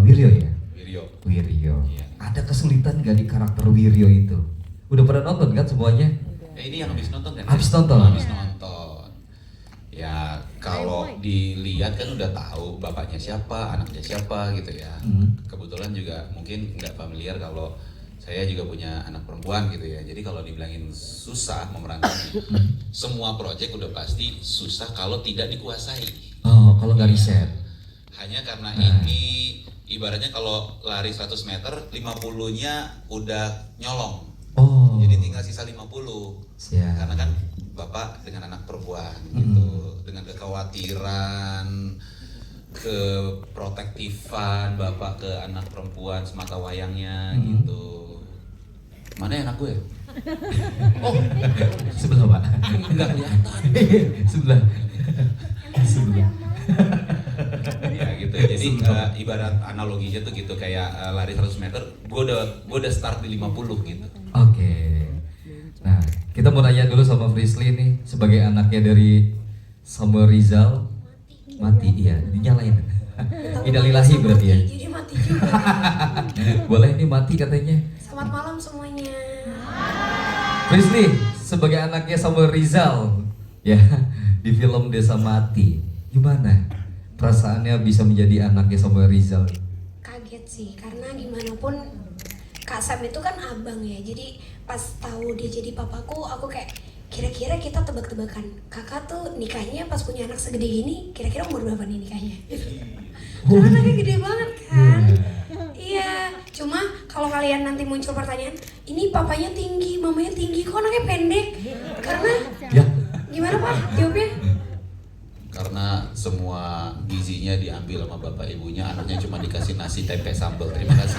Wiryo ya? Wiryo. Wiryo. Iya. Ada kesulitan gak di karakter Wiryo itu? Udah pada nonton kan semuanya? Ini yang habis nonton kan? Habis nonton? Habis nonton. Ya kalau dilihat kan udah tahu bapaknya siapa, anaknya siapa gitu ya. Kebetulan juga mungkin nggak familiar kalau saya juga punya anak perempuan gitu ya. Jadi kalau dibilangin susah memerankannya, semua proyek udah pasti susah kalau tidak dikuasai. Oh, kalau nggak riset. Hanya karena ini ibaratnya kalau lari 100 meter 50-nya udah nyolong. Oh. Jadi tinggal sisa 50. Siap. Karena kan bapak dengan anak perempuan gitu, dengan kekhawatiran, keprotektifan bapak ke anak perempuan semata wayangnya gitu. Mana yang anak gue? Oh, Sebelah Pak. nggak kelihatan. Sebelah. Sebelah. Ya gitu. Jadi ibarat analoginya tuh gitu kayak lari 100 meter, gue udah start di 50 gitu. Oke. Nah, kita mau nanya dulu sama Frisly nih, sebagai anaknya dari Samuel Rizal. Mati, iya, dinyalain. Innalillahi berarti ya. Jadi mati juga. Boleh nih mati katanya. Selamat malam semuanya. Frisly, sebagai anaknya Samuel Rizal, ya, di film Desa Mati, gimana perasaannya bisa menjadi anaknya Samuel Rizal? Kaget sih, karena gimana pun Kak Sam itu kan abang ya. Jadi pas tahu dia jadi papaku, aku kayak kira-kira kita tebak-tebakan. Kakak tuh nikahnya pas punya anak segede gini, kira-kira umur berapa nih nikahnya? Karena anaknya gede banget kan. Iya, cuma kalau kalian nanti muncul pertanyaan, ini papanya tinggi, mamanya tinggi, kok anaknya pendek? Karena Ya, gimana Pak jawabnya? Karena semua gizinya diambil sama bapak ibunya, anaknya cuma dikasih nasi tempe sambal. Terima kasih.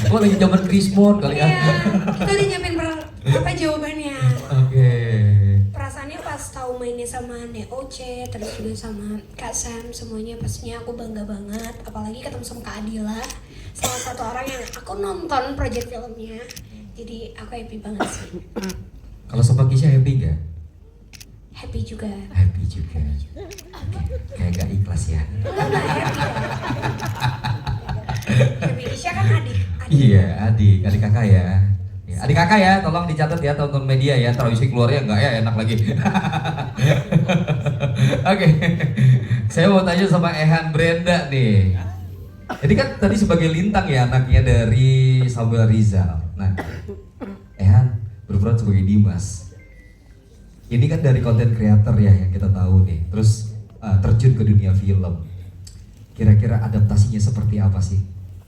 kok lagi zaman Krismon kali ya? Iya, kita udah nyiapin apa jawabannya. Oke. Perasaannya pas tahu mainnya sama Neoce, terus juga sama Kak Sam, semuanya pastinya aku bangga banget. Apalagi ketemu sama Kak Adila, salah satu orang yang aku nonton project filmnya. Jadi aku happy banget sih. Kalau sama Kisha happy nggak? Happy juga. Happy juga. Kayak gak ikhlas ya? Enggak happy. Happy Kisha kan adik. Iya, adik kakak ya. Ya, adik kakak ya, tolong dicatat ya teman-teman media ya, taruh isi keluarnya enggak ya, enak lagi. Oke, saya mau tanya sama Ehan Brenda nih. Jadi kan tadi sebagai lintang ya anaknya dari Samuel Rizal. Nah, Ehan berperan sebagai Dimas. Ini kan dari konten creator ya yang kita tahu nih. Terus terjun ke dunia film. Kira-kira adaptasinya seperti apa sih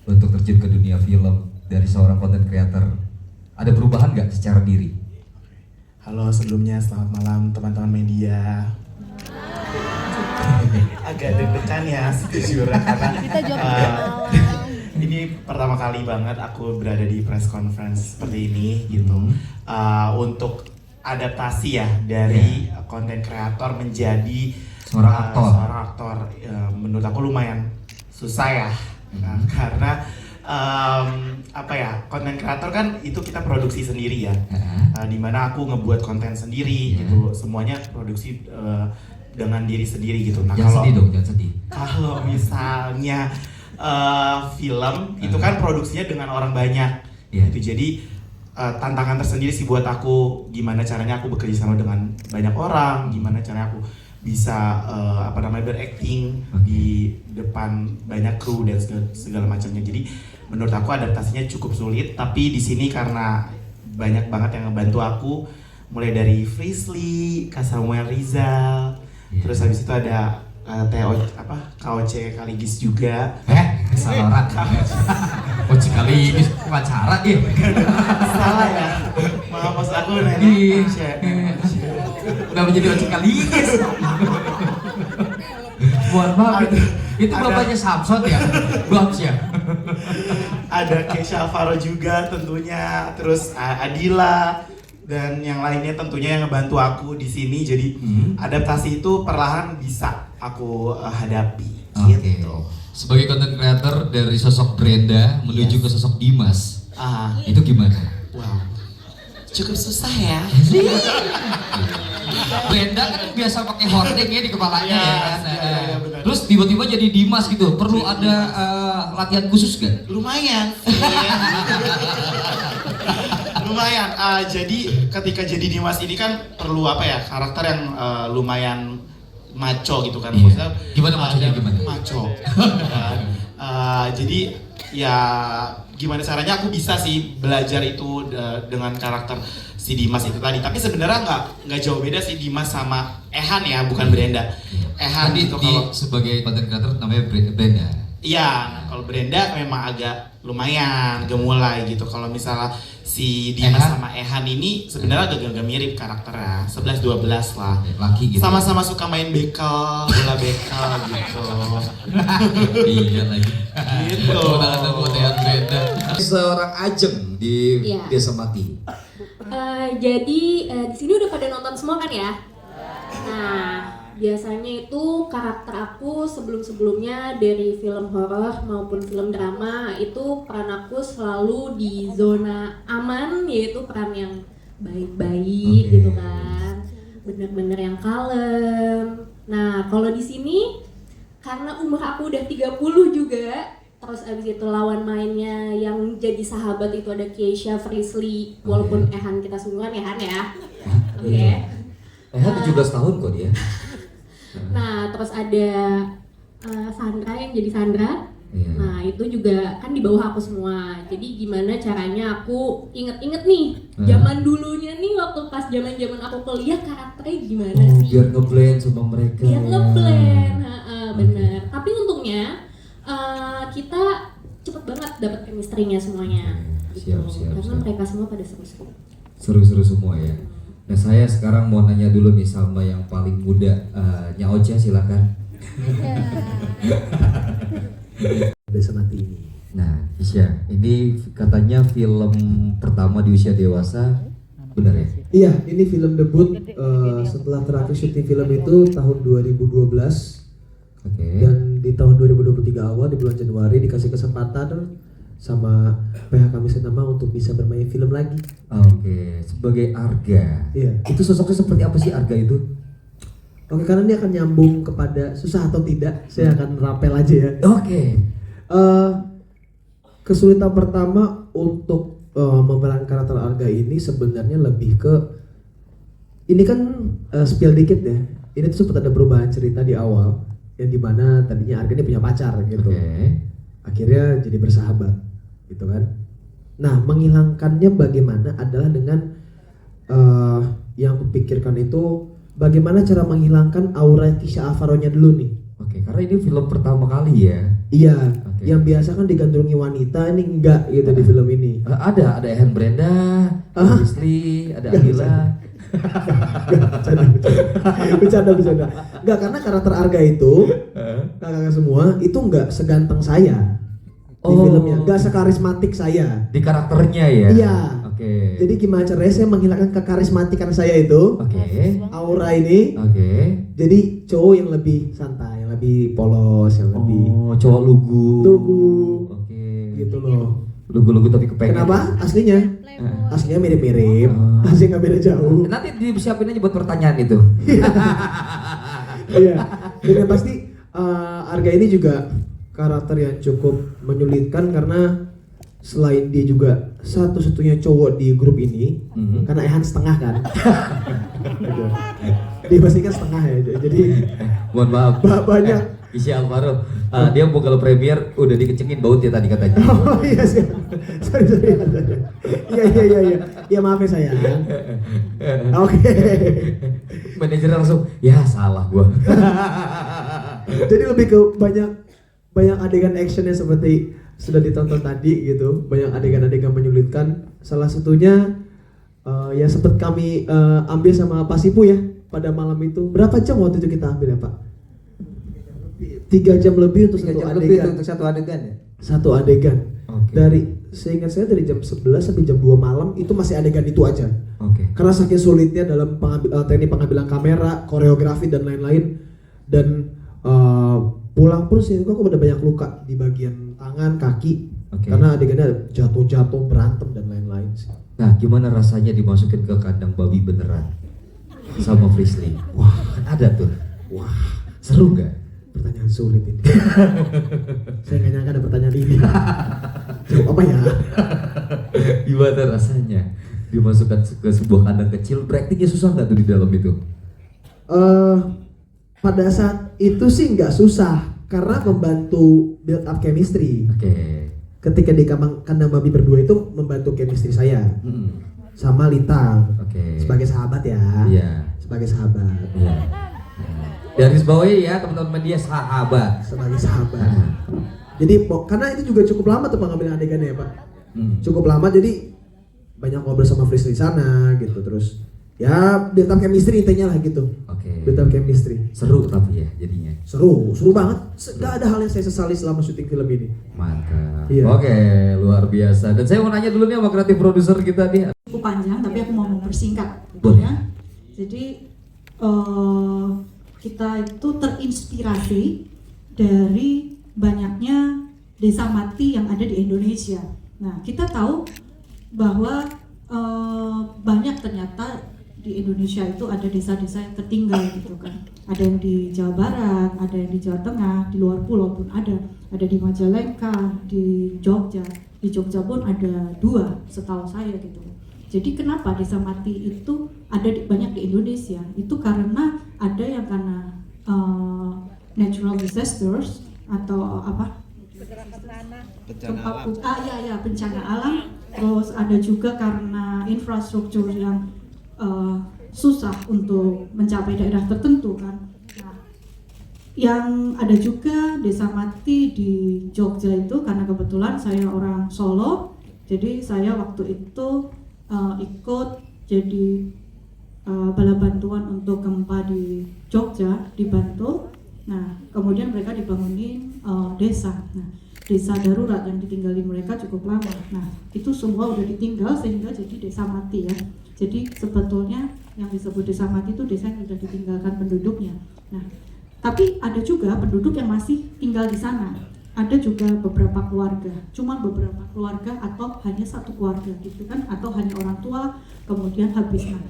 untuk terjun ke dunia film dari seorang konten creator? Ada perubahan nggak secara diri? Halo, sebelumnya selamat malam teman-teman media. Agak deg-degan ya sejujurnya karena ini pertama kali banget aku berada di press conference seperti ini gitu. Untuk adaptasi ya dari konten kreator menjadi Seorang aktor, menurut aku lumayan susah ya. Karena apa ya, konten kreator kan itu kita produksi sendiri ya, dimana aku ngebuat konten sendiri gitu, semuanya produksi dengan diri sendiri gitu. Nah, Jangan sedih dong, jangan sedih. kalau misalnya film itu kan produksinya dengan orang banyak, gitu. Jadi tantangan tersendiri sih buat aku, gimana caranya aku bekerja sama dengan banyak orang, gimana caranya aku bisa berakting di depan banyak kru dan segala macamnya. Jadi menurut aku adaptasinya cukup sulit, tapi di sini karena banyak banget yang ngebantu aku, mulai dari Frisly, Kak Samuel Rizal, terus habis itu ada KOC Kaligis juga. Salah orang. KOC Kaligis pacaran ya? Salah ya. Maksud aku udah menjadi KOC Kaligis. Mohon maaf itu bapaknya Samson ya? Bams ya? ada Kesha Alvaro juga tentunya, terus Adila dan yang lainnya tentunya yang ngebantu aku di sini. Jadi adaptasi itu perlahan bisa aku hadapi. Oke. Gitu. Sebagai content creator dari sosok Brenda menuju ke sosok Dimas, itu gimana? Wow, cukup susah ya. Brenda kan biasa pakai hording ya di kepalanya Iya, ya kan. iya, benar. Terus tiba-tiba jadi Dimas gitu. Perlu ada latihan khusus gak? Lumayan. Lumayan. Jadi ketika jadi Dimas ini kan perlu apa ya, karakter yang lumayan maco gitu kan. Iya. Maksudnya Gimana maconya, gimana? Maco. Kan? Jadi ya gimana caranya aku bisa sih belajar itu dengan karakter si Dimas itu tadi. Tapi sebenarnya nggak jauh beda sih Dimas sama Ehan ya, bukan Brenda. Ehan Tadi gitu kalau sebagai content creator namanya Brenda. iya, kalau Brenda memang agak lumayan gemulai gitu. Kalau misalnya si Dimas Ehan? sama Ehan ini sebenarnya agak mirip karakternya, 11-12 lah. Laki gitu. Sama-sama suka main bekel, bola bekel gitu. Iya lagi. Gitu. Tepuk tangan Brenda. Seorang Ajeng di Iya. Desa Mati. Jadi di sini udah pada nonton semua kan ya? Nah, biasanya itu karakter aku sebelum-sebelumnya dari film horor maupun film drama itu peran aku selalu di zona aman, yaitu peran yang baik-baik Oke. gitu kan, bener-bener yang kalem. Nah, kalau di sini karena umur aku udah 30 juga, terus abis itu lawan mainnya yang jadi sahabat itu ada Keisha, Frisley, walaupun Ehan kita sungguhan ya Han ya. Oke. Ehan 17 tahun kok dia. Nah, terus ada Sandra yang jadi Sandra. Iya. Nah, itu juga kan di bawah aku semua. Jadi gimana caranya aku inget-inget nih zaman dulunya nih waktu pas zaman-zaman aku kuliah karakternya gimana Oh, sih? biar ngeblend sama mereka. Biar ngeblend, bener. Tapi untungnya kita cepet banget dapet chemistry-nya semuanya. Siap, Gitu. siap, Karena siap. mereka semua pada seru-seru. Seru-seru semua ya. Nah, saya sekarang mau nanya dulu nih sama yang paling muda, Nya Ocha, silakan. Desa Mati ini. Nah, Isya, ini katanya film pertama di usia dewasa, benar ya? Iya, ini film debut setelah terakhir syuting film itu tahun 2012 Oke. dan di tahun 2023 awal di bulan Januari dikasih kesempatan sama PH kami Sinema untuk bisa bermain film lagi. Oke, sebagai Arga. Iya. Itu sosoknya seperti apa sih Arga itu? Oke, karena ini akan nyambung kepada susah atau tidak, saya akan rapel aja ya. Oke. Kesulitan pertama untuk memerankan karakter Arga ini sebenarnya lebih ke ini kan spill dikit ya. Ini tuh sempat ada perubahan cerita di awal yang dimana tadinya Arga ini punya pacar gitu. Oke. Akhirnya jadi bersahabat gitu kan. Nah, menghilangkannya bagaimana adalah dengan yang kupikirkan itu bagaimana cara menghilangkan aura Kesha Alvaro-nya dulu nih. Oke, karena ini film pertama kali ya. Iya, Oke. yang biasa kan digandrungi wanita, ini enggak gitu di film ini. Ada Ehan Brenda, ada Rizli, ada Adila. Bercanda. Enggak, karena karakter Arga itu kakak semua itu enggak seganteng saya di Oh. filmnya, enggak sekarismatik saya. Di karakternya ya. Iya. Oke. Jadi gimana caranya saya menghilangkan kekarismatikan saya itu, Oke. aura ini, Oke. jadi cowok yang lebih santai, yang lebih polos, yang lebih Oh, cowok lugu. lugu, Oke. gitu loh. Lugu-lugu tapi kepengen. Kenapa? Aslinya? Aslinya mirip-mirip, Oh. aslinya nggak beda jauh. Nanti disiapin aja buat pertanyaan itu. Iya, dan yang pasti Arga ini juga karakter yang cukup menyulitkan karena selain dia juga satu-satunya cowok di grup ini, karena Ehan setengah kan. Dia pasti kan setengah ya, jadi Mohon maaf. banyak. Kesha Alvaro, dia mau kalau premier udah dikecengin baut ya tadi katanya. Oh iya sih, sorry. Iya maaf ya sayang. Oke. Manajer langsung, ya salah gua. Jadi lebih ke banyak adegan actionnya seperti sudah ditonton tadi gitu, banyak adegan-adegan menyulitkan. Salah satunya yang sempat kami ambil sama Pak Sipu ya pada malam itu. Berapa jam waktu itu kita ambil ya Pak? 3 jam lebih untuk 3 satu jam adegan. lebih untuk satu adegan ya? Satu adegan. Oke. Dari seingat saya dari jam 11 sampai jam 2 malam itu masih adegan itu aja. Oke. Karena saking sulitnya dalam teknik pengambilan kamera, koreografi dan lain-lain. Dan pulang pun sih aku ada banyak luka di bagian tangan, kaki. Oke. Karena adegannya jatuh-jatuh, berantem dan lain-lain sih. Nah, gimana rasanya dimasukin ke kandang babi beneran sama Frisly? Wah, kan ada tuh. Wah, seru nggak? Pertanyaan sulit ini. Saya nggak nyangka ada pertanyaan ini. Jawab apa ya? Gimana rasanya dimasukkan ke sebuah kandang kecil? Praktiknya susah nggak tuh di dalam itu? Pada saat itu sih nggak susah karena membantu build up chemistry. Oke. Ketika di kandang babi berdua itu membantu chemistry saya sama Lintang. Oke. Sebagai sahabat ya. Iya. Sebagai sahabat. Iya. Garis bawahi ya teman-teman media, sahabat. Sebagai sahabat. Jadi karena itu juga cukup lama tuh pengambilan adegannya ya Pak. Cukup lama jadi banyak ngobrol sama Frisly di sana gitu, terus ya build up chemistry intinya lah gitu. Oke. Build up chemistry. Seru tapi ya jadinya. Seru banget. Gak ada hal yang saya sesali selama syuting film ini. Mantap. Iya. Oke, luar biasa. Dan saya mau nanya dulu nih sama kreatif produser kita nih. Cukup panjang tapi aku mau mempersingkat. Boleh. Ya. Jadi kita itu terinspirasi dari banyaknya desa mati yang ada di Indonesia. Nah, kita tahu bahwa banyak ternyata di Indonesia itu ada desa-desa yang tertinggal gitu kan. Ada yang di Jawa Barat, ada yang di Jawa Tengah, di luar pulau pun ada di Majalengka, di Jogja. Di Jogja pun ada 2 setahu saya gitu. Jadi kenapa desa mati itu ada banyak di Indonesia? Itu karena ada yang karena natural disasters atau apa? Bencana alam. Terus ada juga karena infrastruktur yang susah untuk mencapai daerah tertentu kan. Nah, yang ada juga desa mati di Jogja itu karena kebetulan saya orang Solo, jadi saya waktu itu ikut jadi bala bantuan untuk gempa di Jogja, di Bantul. Nah, kemudian mereka dibangunin desa. Nah, desa darurat yang ditinggali mereka cukup lama. Nah, itu semua udah ditinggal sehingga jadi desa mati ya. Jadi sebetulnya yang disebut desa mati itu desa yang sudah ditinggalkan penduduknya. Nah, tapi ada juga penduduk yang masih tinggal di sana. Ada juga beberapa keluarga, cuma beberapa keluarga atau hanya satu keluarga gitu kan, atau hanya orang tua kemudian habis. Nah,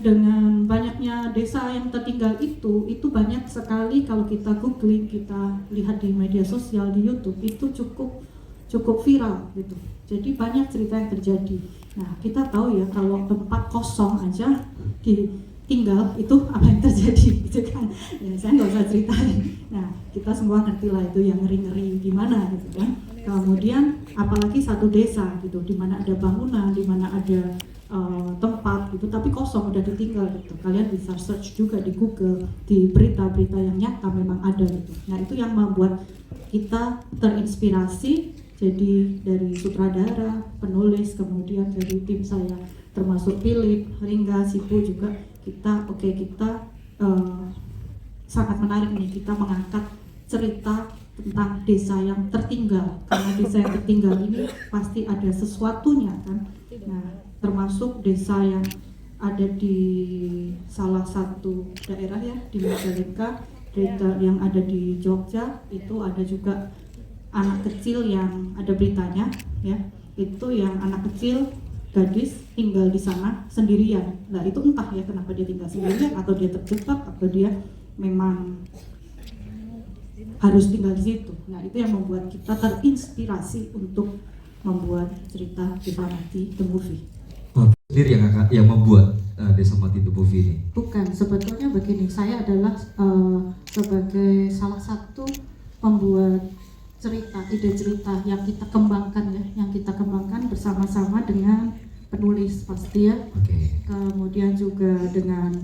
dengan banyaknya desa yang tertinggal itu banyak sekali kalau kita googling, kita lihat di media sosial, di YouTube itu cukup viral gitu. Jadi banyak cerita yang terjadi. Nah, kita tahu ya kalau tempat kosong aja ditinggal itu apa yang terjadi gitu kan. Ya saya nggak usah ceritain. Nah, kita semua ngerti lah itu yang ngeri-ngeri gimana gitu kan. Kemudian apalagi satu desa gitu, di mana ada bangunan, di mana ada tempat gitu, tapi kosong udah ditinggal gitu. Kalian bisa search juga di Google, di berita-berita yang nyata memang ada gitu. Nah, itu yang membuat kita terinspirasi. Jadi dari sutradara, penulis, kemudian dari tim saya termasuk Philip, Ringga, Sipu juga kita sangat menarik nih, kita mengangkat cerita tentang desa yang tertinggal, karena desa yang tertinggal ini pasti ada sesuatunya kan. Nah, termasuk desa yang ada di salah satu daerah ya di Majalengka, desa yang ada di Jogja itu ada juga anak kecil yang ada beritanya ya, itu yang anak kecil gadis tinggal di sana sendirian. Nah, itu entah ya kenapa dia tinggal sendirian, atau dia terjebak, atau dia memang harus tinggal di situ. Nah, itu yang membuat kita terinspirasi untuk membuat cerita Desa Mati The Movie. Oh, sendiri yang membuat Desa Mati The Movie ini? Bukan, sebetulnya begini, saya adalah sebagai salah satu pembuat cerita, ide cerita yang kita kembangkan ya, yang kita kembangkan bersama-sama dengan penulis pasti ya. Okay. Kemudian juga dengan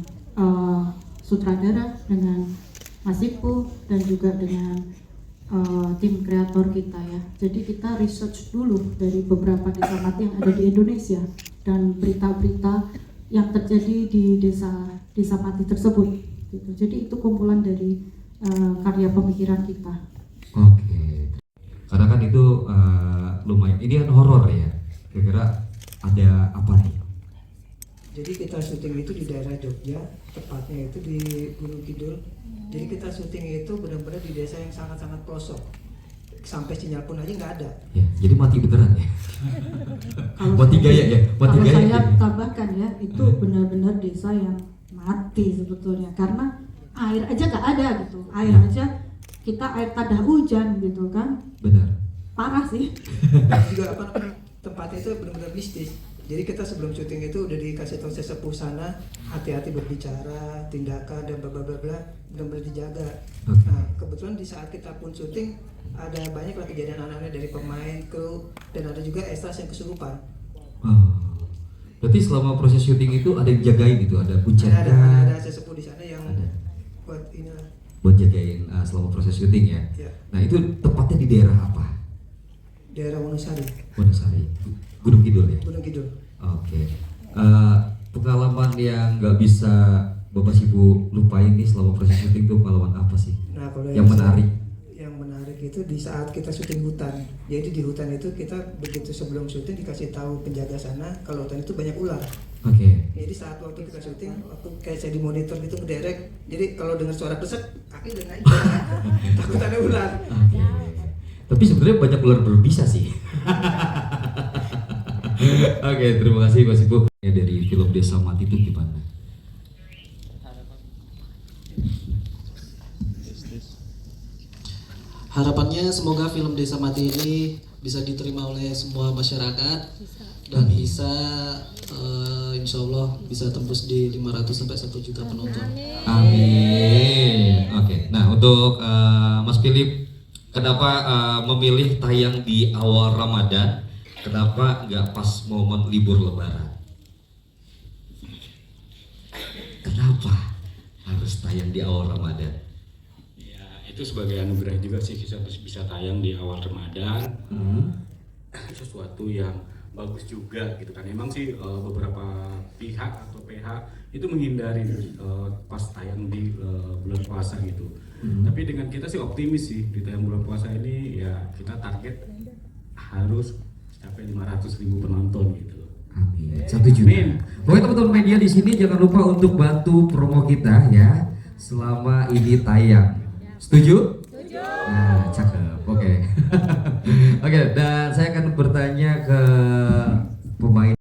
sutradara, dengan Mas Ipu, dan juga dengan tim kreator kita ya. Jadi kita research dulu dari beberapa desa mati yang ada di Indonesia dan berita-berita yang terjadi di desa mati tersebut gitu. Jadi itu kumpulan dari karya pemikiran kita. Oke. Karena kan itu lumayan. Ini kan horor ya. Kira-kira ada apa nih? Jadi kita syuting itu di daerah Jogja, tepatnya itu di Gunung Kidul. Jadi kita syuting itu benar-benar di desa yang sangat-sangat pelosok. Sampai sinyal pun aja nggak ada. Ya, jadi mati beneran ya. Mati gaya ya, mati Kalau gaya. saya tambahkan ya, itu benar-benar desa yang mati sebetulnya karena air aja nggak ada gitu. Air aja kita air tadah hujan gitu kan. Benar. Parah sih. Juga apa namanya, tempatnya itu benar-benar mistis. Jadi kita sebelum syuting itu udah dikasih tahu sesepuh sana, hati-hati berbicara, tindakan dan bla bla bla bla, benar-benar dijaga. Nah kebetulan di saat kita pun syuting ada banyak lah kejadian aneh-aneh dari pemain, kru, dan ada juga extras yang kesurupan. Oh. Berarti selama proses syuting itu ada yang jagain gitu, ada Ada bucennya sesepuh di sana yang Ada. buat inilah. buat jagain selama proses syuting ya. Ya, Nah itu tepatnya di daerah apa? daerah Wonosari, Wonosari, Gunung Kidul ya. Gunung Kidul. Oke. Pengalaman yang nggak bisa Bapak Ibu lupain nih selama proses syuting tuh pengalaman apa sih? Nah kalau Yang menarik. yang menarik itu di saat kita syuting hutan. Jadi di hutan itu kita begitu sebelum syuting dikasih tahu penjaga sana kalau hutan itu banyak ular. Oke. Jadi saat waktu kita syuting, waktu kayak saya di monitor gitu ngedirect, jadi kalau dengar suara pesek, kaki udah naik. Takut ada ular. Oke. Tapi sebenarnya banyak ular berbisa sih. Oke, terima kasih Mas Ibu. Dari film Desa Mati itu gimana? Harapannya semoga film Desa Mati ini bisa diterima oleh semua masyarakat dan bisa insya Allah bisa tembus di 500 sampai 1 juta penonton. Amin. Oke. Nah, untuk Mas Philip, kenapa memilih tayang di awal Ramadan? Kenapa nggak pas momen libur Lebaran? Kenapa harus tayang di awal Ramadan? Ya, itu sebagai anugerah juga sih bisa tayang di awal Ramadan. Sesuatu yang bagus juga gitu kan. Emang sih beberapa pihak atau PH itu menghindari pas tayang di bulan puasa gitu. Tapi dengan kita sih optimis sih di tayang bulan puasa ini ya kita target harus sampai 500.000 penonton gitu. Amin. 1 juta. Amin. Pokoknya teman-teman media di sini jangan lupa untuk bantu promo kita ya selama ini tayang. Setuju? Setuju. Nah, cakep. Oke.